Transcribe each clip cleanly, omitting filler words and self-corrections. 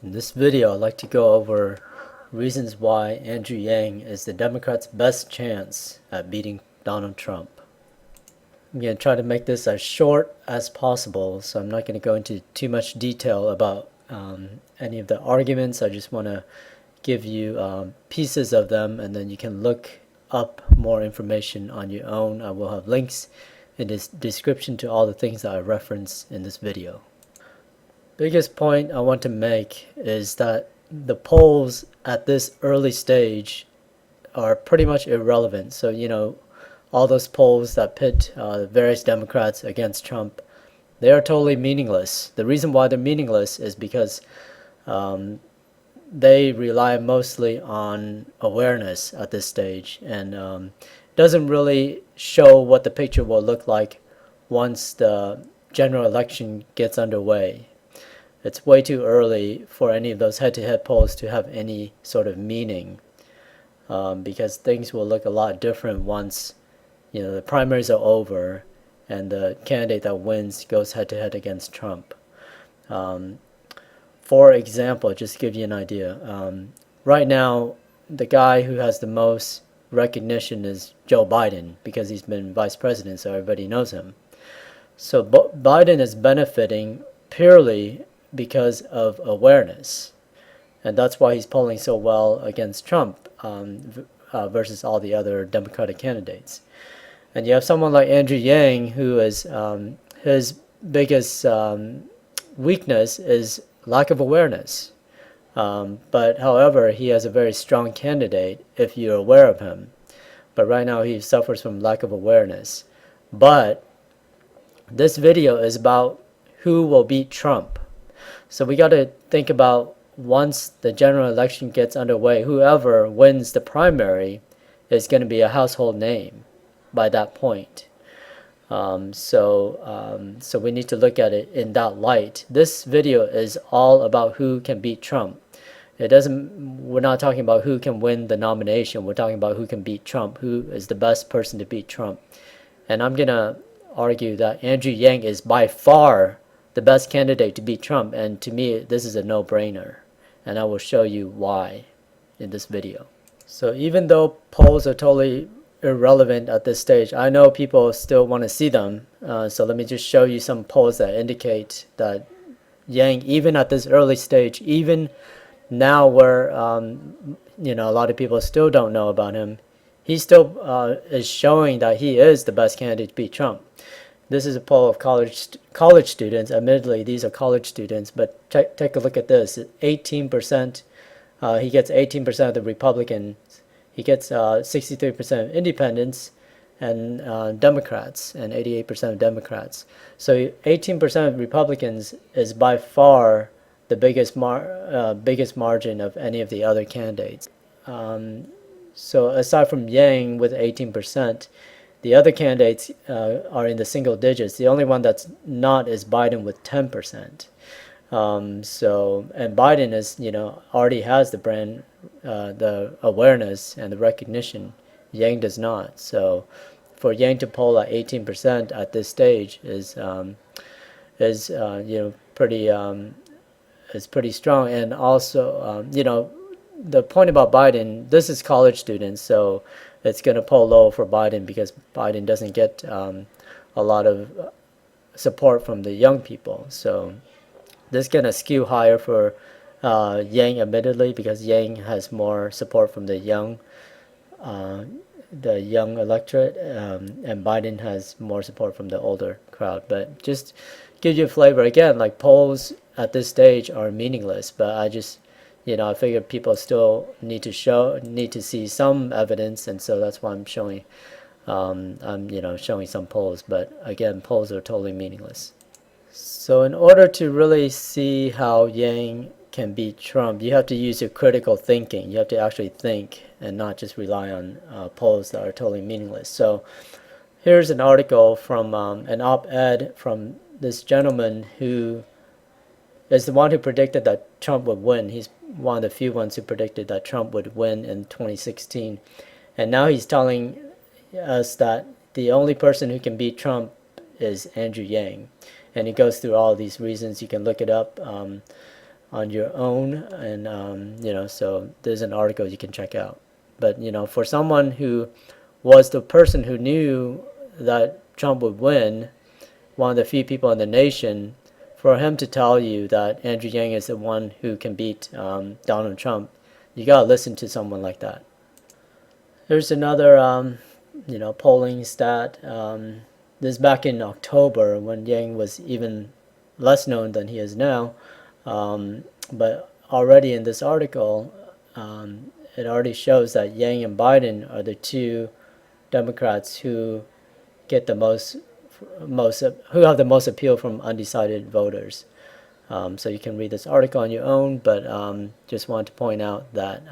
In this video, I'd like to go over reasons why Andrew Yang is the Democrats' best chance at beating Donald Trump. I'm going to try to make this as short as possible, so I'm not going to go into too much detail about any of the arguments. I just want to give you pieces of them, and then you can look up more information on your own. I will have links in this description to all the things that I reference in this video. Biggest point I want to make is that the polls at this early stage are pretty much irrelevant. So, all those polls that pit various Democrats against Trump, they are totally meaningless. The reason why they're meaningless is because they rely mostly on awareness at this stage, and doesn't really show what the picture will look like once the general election gets underway. It's way too early for any of those head-to-head polls to have any sort of meaning, because things will look a lot different once the primaries are over and the candidate that wins goes head-to-head against Trump. For example, just to give you an idea, right now the guy who has the most recognition is Joe Biden, because he's been vice president, so everybody knows him. So Biden is benefiting purely because of awareness, and that's why he's polling so well against Trump versus all the other Democratic candidates. And you have someone like Andrew Yang, who is his biggest weakness is lack of awareness, but however, he has a very strong candidate if you're aware of him, but right now he suffers from lack of awareness. But this video is about who will beat Trump. So we got to think about, once the general election gets underway, whoever wins the primary is going to be a household name by that point. So we need to look at it in that light. This video is all about who can beat Trump. We're not talking about who can win the nomination. We're talking about who can beat Trump, who is the best person to beat Trump. And I'm going to argue that Andrew Yang is by far the best candidate to beat Trump, and to me this is a no-brainer, and I will show you why in this video. So even though polls are totally irrelevant at this stage, I know people still want to see them, so let me just show you some polls that indicate that Yang, even at this early stage, even now where a lot of people still don't know about him, he still is showing that he is the best candidate to beat Trump. This is a poll of college students. Admittedly, these are college students, but take a look at this. 18%. He gets 18% of the Republicans. He gets 63% of independents and Democrats, and 88% of Democrats. So 18% of Republicans is by far the biggest margin of any of the other candidates. So aside from Yang with 18%, the other candidates are in the single digits. The only one that's not is Biden with 10%. And Biden is, already has the brand, the awareness and the recognition. Yang does not. So for Yang to poll at 18% at this stage is pretty strong. And also, the point about Biden, this is college students, so it's going to pull low for Biden because Biden doesn't get a lot of support from the young people. So this is going to skew higher for Yang, admittedly, because Yang has more support from the young electorate, and Biden has more support from the older crowd. But just give you a flavor. Again, like, polls at this stage are meaningless, but I just I figured people still need to see some evidence, and so that's why I'm showing showing some polls. But again, polls are totally meaningless. So in order to really see how Yang can beat Trump, you have to use your critical thinking. You have to actually think and not just rely on polls that are totally meaningless. So here's an article from an op-ed from this gentleman who is the one who predicted that Trump would win. He's one of the few ones who predicted that Trump would win in 2016. And now he's telling us that the only person who can beat Trump is Andrew Yang. And he goes through all these reasons. You can look it up. on your own, and so there's an article you can check out. But for someone who was the person who knew that Trump would win, one of the few people in the nation, for him to tell you that Andrew Yang is the one who can beat Donald Trump, you gotta listen to someone like that. There's another polling stat. This is back in October when Yang was even less known than he is now. But already in this article, it already shows that Yang and Biden are the two Democrats who get the most who have the most appeal from undecided voters. So you can read this article on your own, but just wanted to point out that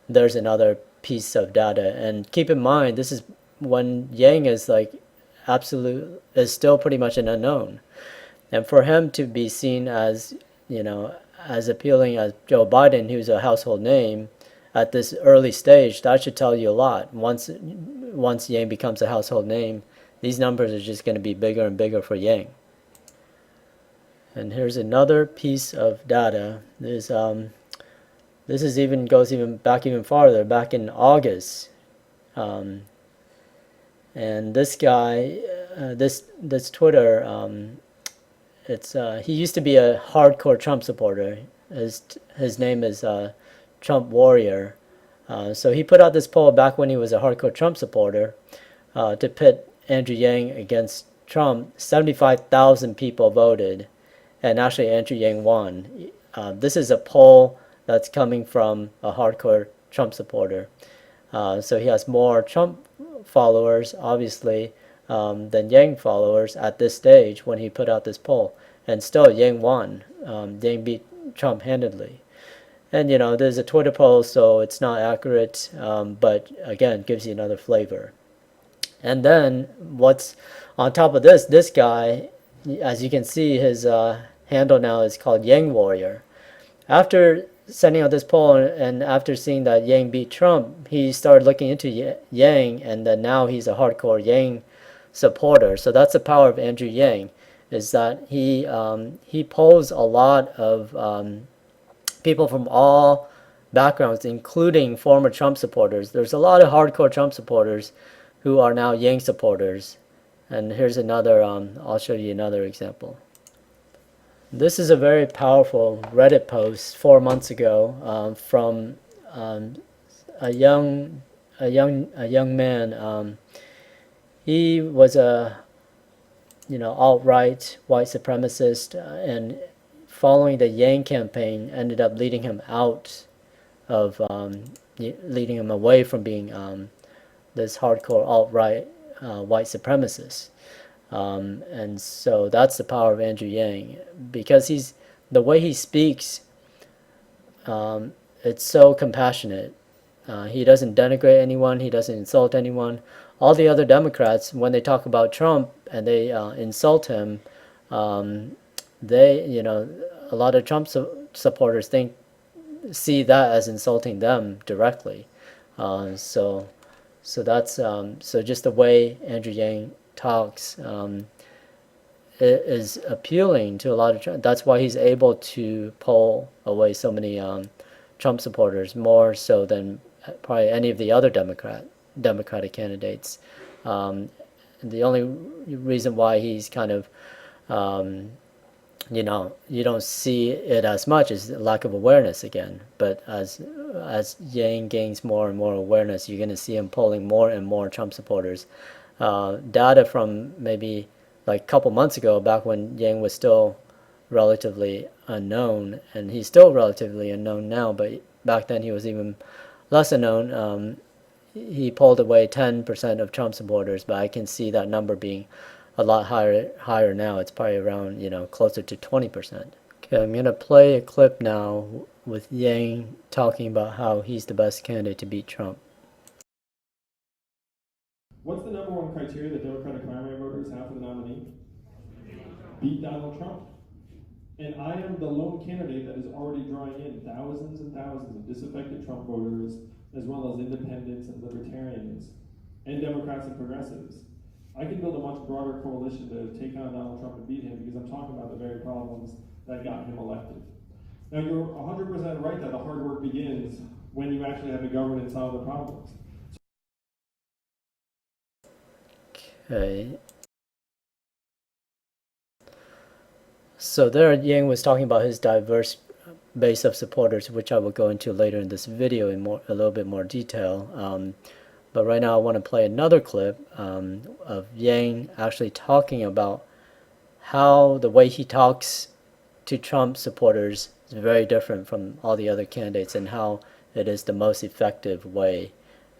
there's another piece of data. And keep in mind, this is when Yang is is still pretty much an unknown. And for him to be seen as, as appealing as Joe Biden, who's a household name, at this early stage, that should tell you a lot. Once Yang becomes a household name, these numbers are just going to be bigger and bigger for Yang. And here's another piece of data. This goes even farther, back in August. And this guy, this Twitter, he used to be a hardcore Trump supporter. His name is Trump Warrior. So he put out this poll back when he was a hardcore Trump supporter to pit Andrew Yang against Trump. 75,000 people voted, and actually Andrew Yang won. This is a poll that's coming from a hardcore Trump supporter. So he has more Trump followers, obviously, than Yang followers at this stage when he put out this poll. And still, Yang won. Yang beat Trump handedly. And, there's a Twitter poll, so it's not accurate, but again, gives you another flavor. And then what's on top of this guy, as you can see, his handle now is called Yang Warrior. After sending out this poll and after seeing that Yang beat Trump, he started looking into Yang, and then now he's a hardcore Yang supporter. So that's the power of Andrew Yang, is that he polls a lot of people from all backgrounds, including former Trump supporters. There's a lot of hardcore Trump supporters who are now Yang supporters. And here's another, I'll show you another example. This is a very powerful Reddit post 4 months ago from a young man. He was a alt-right white supremacist, and following the Yang campaign ended up leading him out of leading him away from being this hardcore alt-right white supremacist. And so that's the power of Andrew Yang, because the way he speaks, it's so compassionate. He doesn't denigrate anyone. He doesn't insult anyone. All the other Democrats, when they talk about Trump and they insult him, a lot of Trump supporters see that as insulting them directly. So just the way Andrew Yang talks is appealing to a lot of Trump. That's why he's able to poll away so many Trump supporters, more so than probably any of the other Democratic candidates. The only reason why he's kind of you don't see it as much is lack of awareness again. But as Yang gains more and more awareness, you're going to see him polling more and more Trump supporters. Data from maybe like a couple months ago, back when Yang was still relatively unknown, and he's still relatively unknown now, but back then he was even less unknown. He polled away 10% of Trump supporters, but I can see that number being a lot higher now. It's probably around, closer to 20%. Okay, I'm gonna play a clip now with Yang talking about how he's the best candidate to beat Trump. What's the number one criteria that Democratic primary voters have for the nominee? Beat Donald Trump. And I am the lone candidate that is already drawing in thousands and thousands of disaffected Trump voters, as well as independents and libertarians, and Democrats and progressives. I can build a much broader coalition to take on Donald Trump and beat him, because I'm talking about the very problems that got him elected. Now, you're 100% right that the hard work begins when you actually have the government solve the problems. Okay. So there, Yang was talking about his diverse base of supporters, which I will go into later in this video in a little bit more detail. But right now I want to play another clip of Yang actually talking about how the way he talks to Trump supporters is very different from all the other candidates, and how it is the most effective way.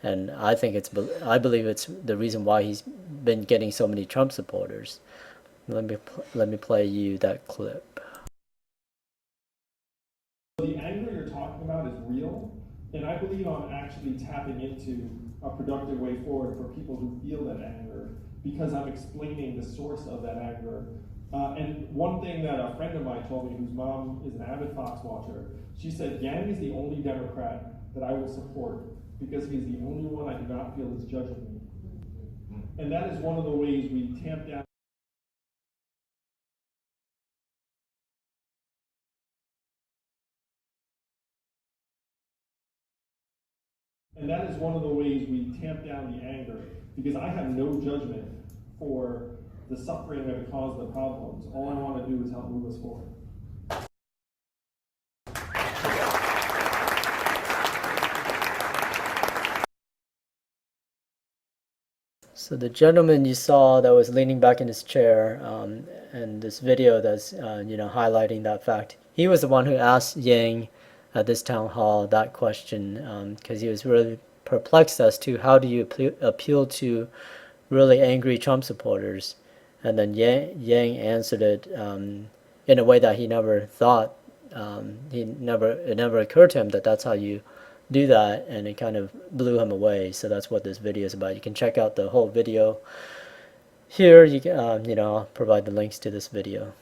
And I believe it's the reason why he's been getting so many Trump supporters. Let me play you that clip. The anger you're talking about is real, and I believe I'm actually tapping into a productive way forward for people who feel that anger, because I'm explaining the source of that anger. And one thing that a friend of mine told me, whose mom is an avid Fox watcher, she said, Yang is the only Democrat that I will support because he's the only one I do not feel is judging me. And that is one of the ways we tamp down. And that is one of the ways we tamp down the anger, because I have no judgment for the suffering that caused the problems. All I want to do is help move us forward. So the gentleman you saw that was leaning back in his chair, and this video that's highlighting that fact, he was the one who asked Yang at this town hall that question, because he was really perplexed as to how do you appeal to really angry Trump supporters. And then Yang answered it in a way that he never thought. It never occurred to him that that's how you do that, and it kind of blew him away. So that's what this video is about. You can check out the whole video here. You can, I'll provide the links to this video.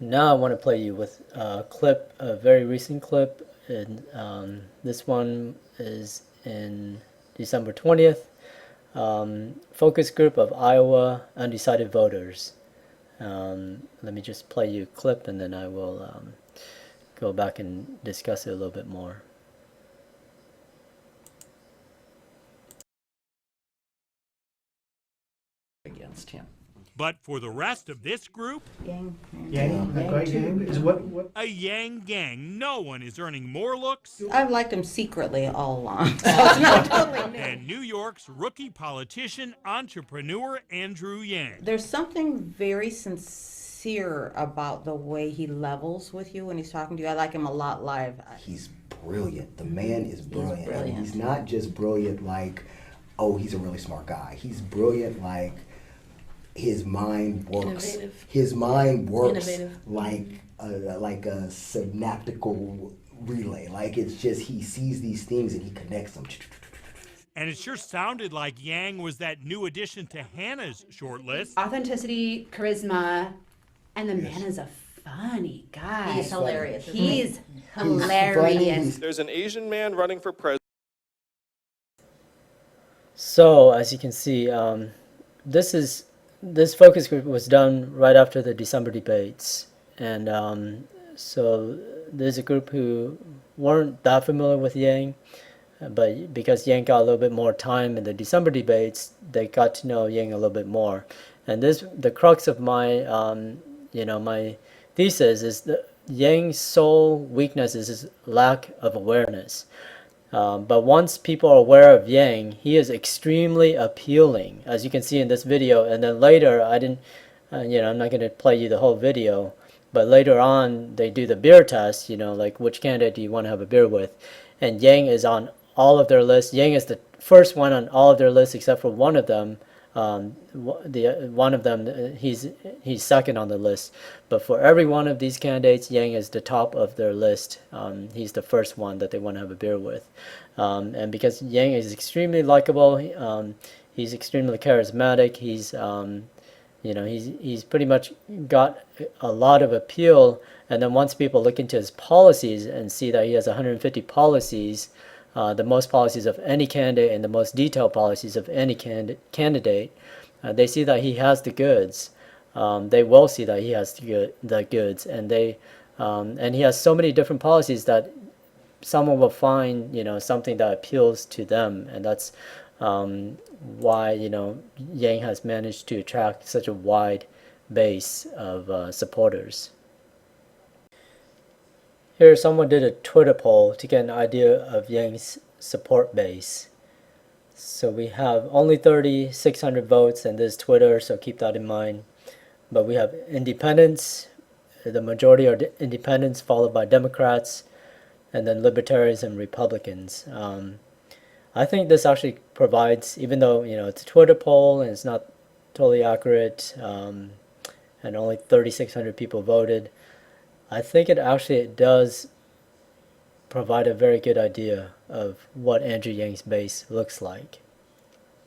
Now I want to play you with a clip, a very recent clip. And this one is in December 20th. Focus group of Iowa undecided voters. Let me just play you a clip, and then I will go back and discuss it a little bit more. Against him. But for the rest of this group, Yang is what? a Yang gang, no one is earning more looks I've liked him secretly all along. So it's not totally new. than New York's rookie politician, entrepreneur Andrew Yang. There's something very sincere about the way he levels with you when he's talking to you. I like him a lot live. He's brilliant. The man is brilliant. brilliant. And he's not just brilliant like, oh, he's a really smart guy. He's brilliant like his mind works. Innovative. His mind works Innovative. like a synaptical relay. Like it's just he sees these things and he connects them. And it sure sounded like Yang was that new addition to Hannah's shortlist. Authenticity, charisma, and the man is a funny guy. He's hilarious. isn't he? He's hilarious. There's an Asian man running for president. So as you can see, this focus group was done right after the December debates, and so there's a group who weren't that familiar with Yang, but because Yang got a little bit more time in the December debates, they got to know Yang a little bit more. And the crux of my my thesis is that Yang's sole weakness is his lack of awareness. But once people are aware of Yang, he is extremely appealing, as you can see in this video. And then later, I'm not going to play you the whole video, but later on, they do the beer test, like which candidate do you want to have a beer with? And Yang is on all of their lists. Yang is the first one on all of their lists except for one of them. One of them, he's second on the list. But for every one of these candidates, Yang is the top of their list. He's the first one that they want to have a beer with. And because Yang is extremely likable, he's extremely charismatic. He's pretty much got a lot of appeal. And then once people look into his policies and see that he has 150 policies, the most policies of any candidate and the most detailed policies of any candidate, they see that he has the goods. they will see that he has the goods, and and he has so many different policies that someone will find something that appeals to them, and that's why Yang has managed to attract such a wide base of supporters. Here, someone did a Twitter poll to get an idea of Yang's support base. So we have only 3,600 votes, and this is Twitter, so keep that in mind. But we have independents. The majority are independents, followed by Democrats, and then libertarians and Republicans. I think this actually provides, even though it's a Twitter poll and it's not totally accurate, and only 3,600 people voted, I think it does provide a very good idea of what Andrew Yang's base looks like.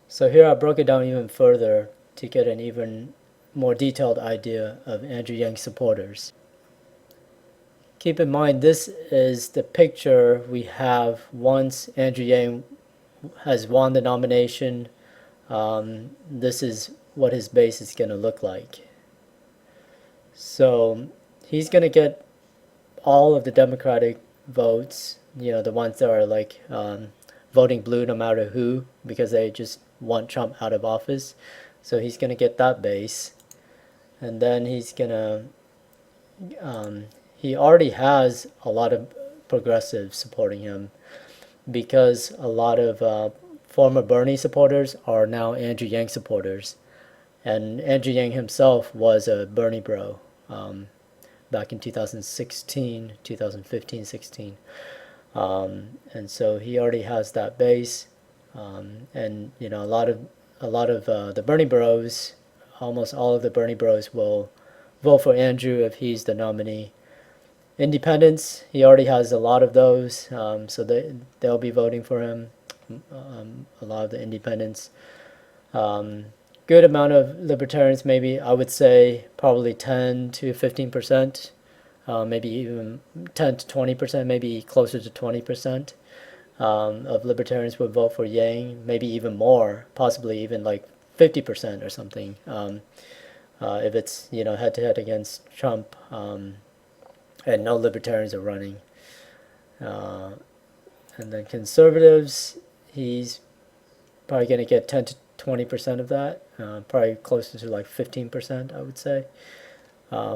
So here I broke it down even further to get an even more detailed idea of Andrew Yang's supporters. Keep in mind, this is the picture we have once Andrew Yang has won the nomination. This is what his base is going to look like. So he's going to get all of the Democratic votes, the ones that are like voting blue no matter who, because they just want Trump out of office. So he's going to get that base. And then he's going to, he already has a lot of progressives supporting him, because a lot of former Bernie supporters are now Andrew Yang supporters. And Andrew Yang himself was a Bernie bro back in 2016, 2015, 16. And so he already has that base. And a lot of the Bernie bros, almost all of the Bernie bros will vote for Andrew if he's the nominee. Independents, he already has a lot of those, so they'll be voting for him, a lot of the independents. Good amount of libertarians, maybe I would say probably 10 to 15%, maybe even 10 to 20%, maybe closer to 20% of libertarians would vote for Yang, maybe even more, possibly even like 50% or something, if it's head to head against Trump, and no libertarians are running. And then conservatives, he's probably going to get 10 to 20% of that, probably closer to like 15%, I would say.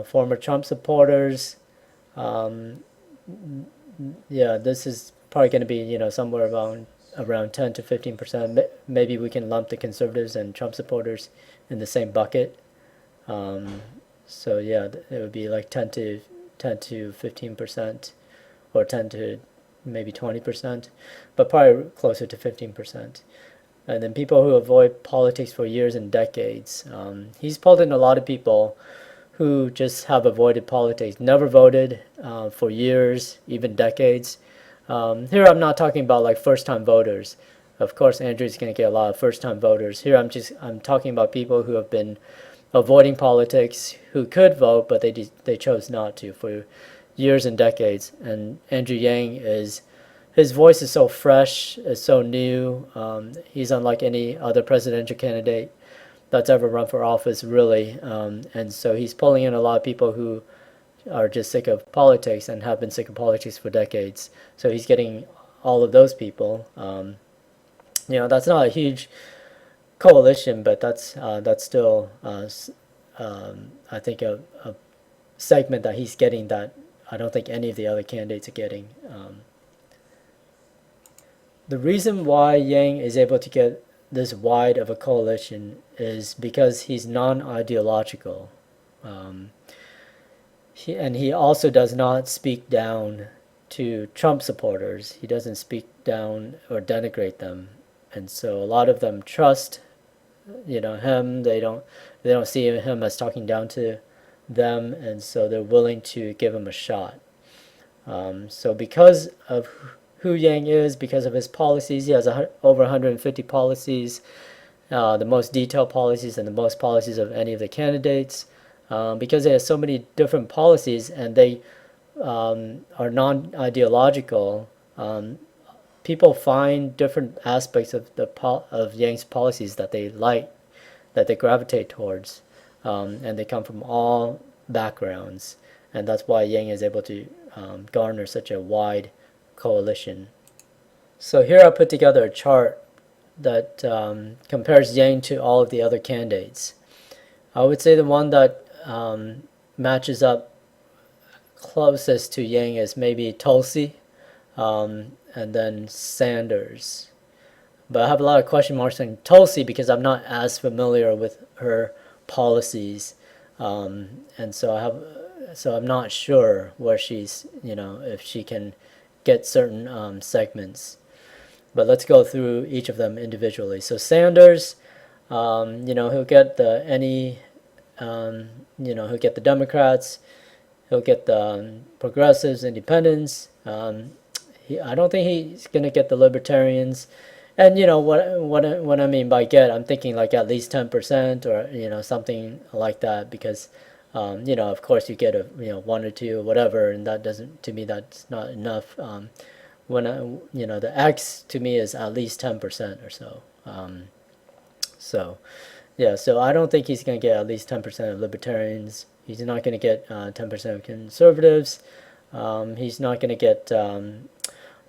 Former Trump supporters, yeah, this is probably going to be somewhere around 10 to 15%. Maybe we can lump the conservatives and Trump supporters in the same bucket. So yeah, it would be like 10 to 15%, or 10 to maybe 20%, but probably closer to 15%. And then people who avoid politics for years and decades. He's pulled in a lot of people who just have avoided politics, never voted for years, even decades. Here I'm not talking about like first-time voters. Of course, Andrew's going to get a lot of first-time voters. Here I'm talking about people who have been avoiding politics, who could vote, but they chose not to for years and decades. And Andrew Yang his voice is so fresh, is so new. He's unlike any other presidential candidate that's ever run for office, really. And so he's pulling in a lot of people who are just sick of politics and have been sick of politics for decades. So he's getting all of those people. That's not a huge coalition, but that's still I think a segment that he's getting that I don't think any of the other candidates are getting. The reason why Yang is able to get this wide of a coalition is because he's non-ideological. He also does not speak down to Trump supporters. He doesn't speak down or denigrate them, and so a lot of them trust him. They don't see him as talking down to them, and so they're willing to give him a shot. So because of who Yang is, because of his policies, he has over 150 policies, the most detailed policies and the most policies of any of the candidates. Because he has so many different policies and they are non-ideological, people find different aspects of Yang's policies that they like, that they gravitate towards. and they come from all backgrounds, and that's why Yang is able to garner such a wide coalition. So here I put together a chart that compares Yang to all of the other candidates. I would say the one that matches up closest to Yang is maybe Tulsi, and then Sanders. But I have a lot of question marks on Tulsi because I'm not as familiar with her policies, and so I'm not sure where she's, if she can get certain segments. But let's go through each of them individually. So Sanders, he'll get he'll get the Democrats, he'll get the progressives, independents. I don't think he's gonna get the libertarians. And what I mean by get, I'm thinking like at least 10% or something like that, because of course you get a one or two or whatever, and that doesn't, to me, that's not enough. When the X to me is at least 10% or so. So I don't think he's going to get at least 10% of libertarians. He's not going to get 10% of conservatives. He's not going to get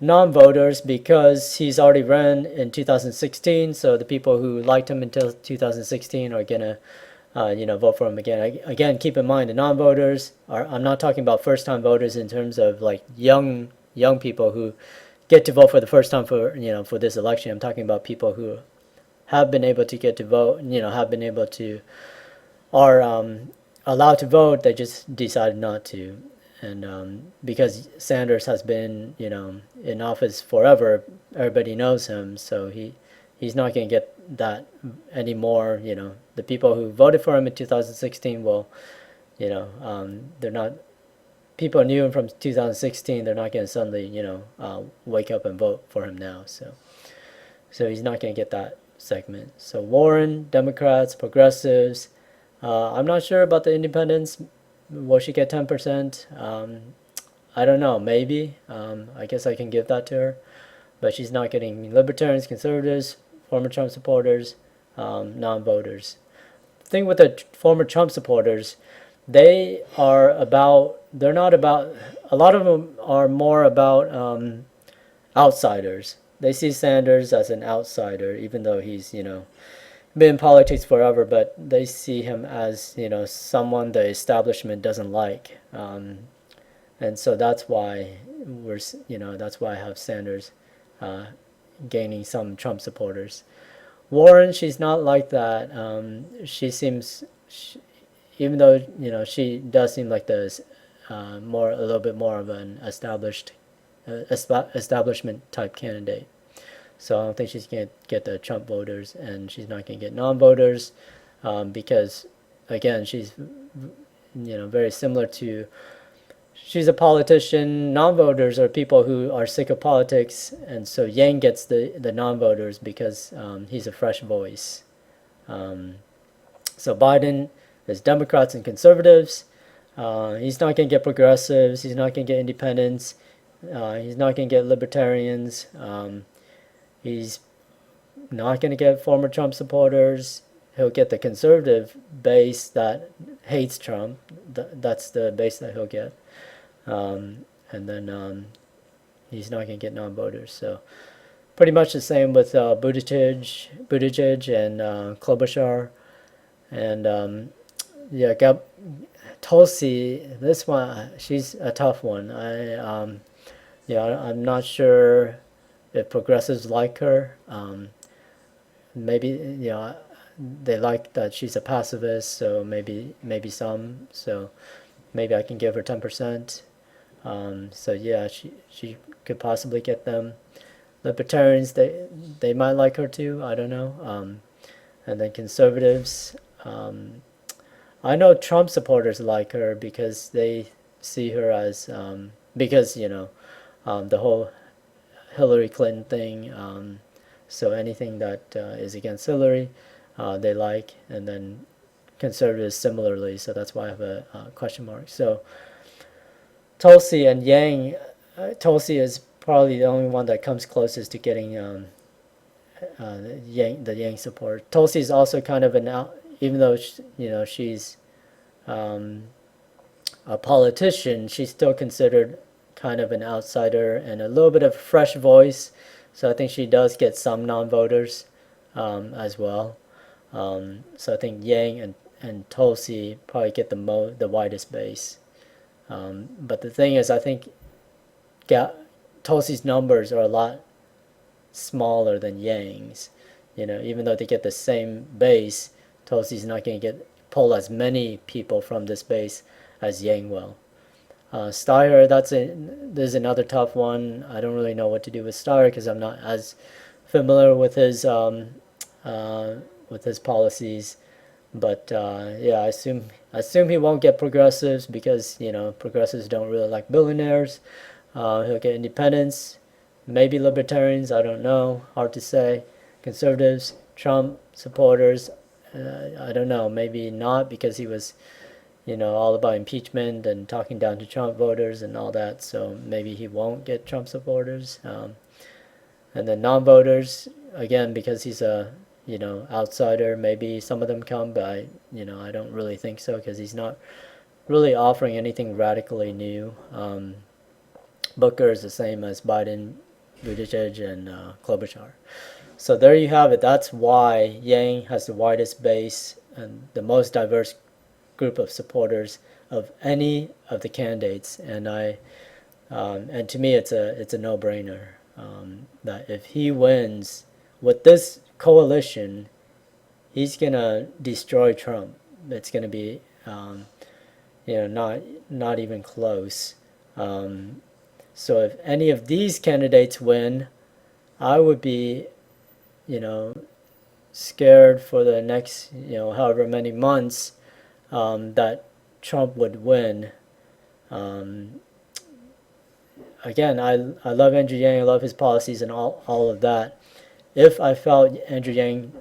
non-voters because he's already ran in 2016. So the people who liked him until 2016 are going to vote for him again. Again, keep in mind the non-voters are. I'm not talking about first-time voters in terms of like young people who get to vote for the first time for this election. I'm talking about people who have been able to get to vote, have been able to, are allowed to vote, they just decided not to. And because Sanders has been, in office forever, everybody knows him, so he's not going to get that anymore. The people who voted for him in 2016 will, they're not, people knew him from 2016, they're not going to suddenly, wake up and vote for him now. So he's not going to get that segment. So Warren, Democrats, progressives. I'm not sure about the independents. Will she get 10%? I don't know. Maybe. I guess I can give that to her. But she's not getting libertarians, conservatives, former Trump supporters, non-voters. The thing with the former Trump supporters, they're not about, a lot of them are more about outsiders. They see Sanders as an outsider, even though he's, been in politics forever, but they see him as, someone the establishment doesn't like. And so that's why that's why I have Sanders gaining some Trump supporters. Warren, she's not like that. She seems, even though, she does seem like a little bit more of an establishment type candidate. So I don't think she's going to get the Trump voters, and she's not going to get non-voters, because again, she's very similar to, she's a politician. Non-voters are people who are sick of politics, and so Yang gets the non-voters because he's a fresh voice. So Biden is Democrats and conservatives. He's not going to get progressives. He's not going to get independents. He's not going to get libertarians. He's not going to get former Trump supporters. He'll get the conservative base that hates Trump. That's the base that he'll get. And then he's not going to get non-voters. So pretty much the same with Buttigieg and Klobuchar. And Tulsi, this one, she's a tough one. I'm not sure if progressives like her. Maybe they like that she's a pacifist, so maybe some. So maybe I can give her 10%. So yeah, she could possibly get them. Libertarians, they might like her too. I don't know. And then conservatives. I know Trump supporters like her because they see her as because the whole Hillary Clinton thing. So anything that is against Hillary, they like, and then conservatives similarly. So that's why I have a question mark. So Tulsi and Yang, Tulsi is probably the only one that comes closest to getting the Yang support. Tulsi is also kind of even though she's a politician, she's still considered kind of an outsider and a little bit of fresh voice. So I think she does get some non-voters as well. So I think Yang and Tulsi probably get the widest base. But the thing is, I think Tulsi's numbers are a lot smaller than Yang's. Even though they get the same base, Tulsi's not going to pull as many people from this base as Yang will. Steyer, there's another tough one. I don't really know what to do with Steyer because I'm not as familiar with his policies. But yeah, I assume he won't get progressives because progressives don't really like billionaires. He'll get independents, maybe libertarians. I don't know. Hard to say. Conservatives, Trump supporters. I don't know. Maybe not because he was all about impeachment and talking down to Trump voters and all that. So maybe he won't get Trump supporters. And then non-voters, again, because he's a outsider, maybe some of them come, but I don't really think so because he's not really offering anything radically new. Booker is the same as Biden, Buttigieg, and Klobuchar. So there you have it. That's why Yang has the widest base and the most diverse group of supporters of any of the candidates, and to me it's a no-brainer that if he wins with this coalition, he's gonna destroy Trump. It's gonna be not even close. So if any of these candidates win, I would be scared for the next however many months that Trump would win. Again, I love Andrew Yang, I love his policies and all of that. If I felt Andrew Yang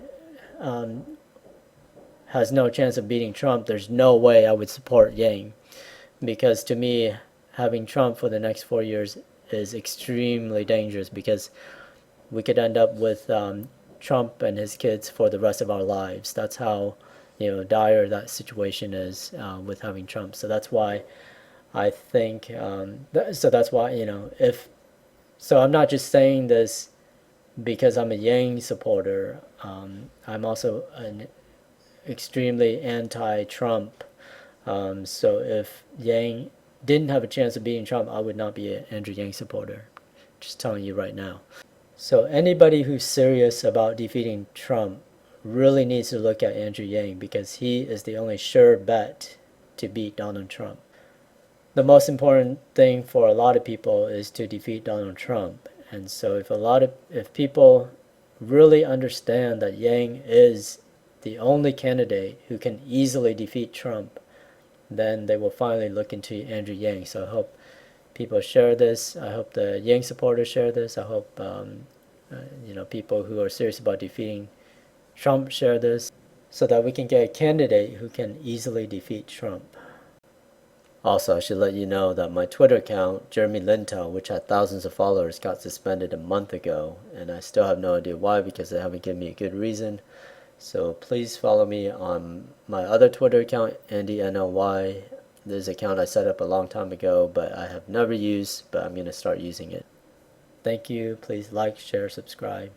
has no chance of beating Trump, there's no way I would support Yang, because to me, having Trump for the next 4 years is extremely dangerous, because we could end up with Trump and his kids for the rest of our lives. That's how dire that situation is with having Trump. So that's why I think that's why so I'm not just saying this because I'm a Yang supporter. I'm also an extremely anti-Trump. So if Yang didn't have a chance of beating Trump, I would not be an Andrew Yang supporter. Just telling you right now. So anybody who's serious about defeating Trump really needs to look at Andrew Yang, because he is the only sure bet to beat Donald Trump. The most important thing for a lot of people is to defeat Donald Trump. And so if people really understand that Yang is the only candidate who can easily defeat Trump, then they will finally look into Andrew Yang. So I hope people share this. I hope the Yang supporters share this. I hope people who are serious about defeating Trump share this, so that we can get a candidate who can easily defeat Trump. Also, I should let you know that my Twitter account, Jeremy Lintel, which had thousands of followers, got suspended a month ago, and I still have no idea why, because they haven't given me a good reason. So please follow me on my other Twitter account, AndyNLY. This is an account I set up a long time ago, but I have never used, but I'm going to start using it. Thank you. Please like, share, subscribe.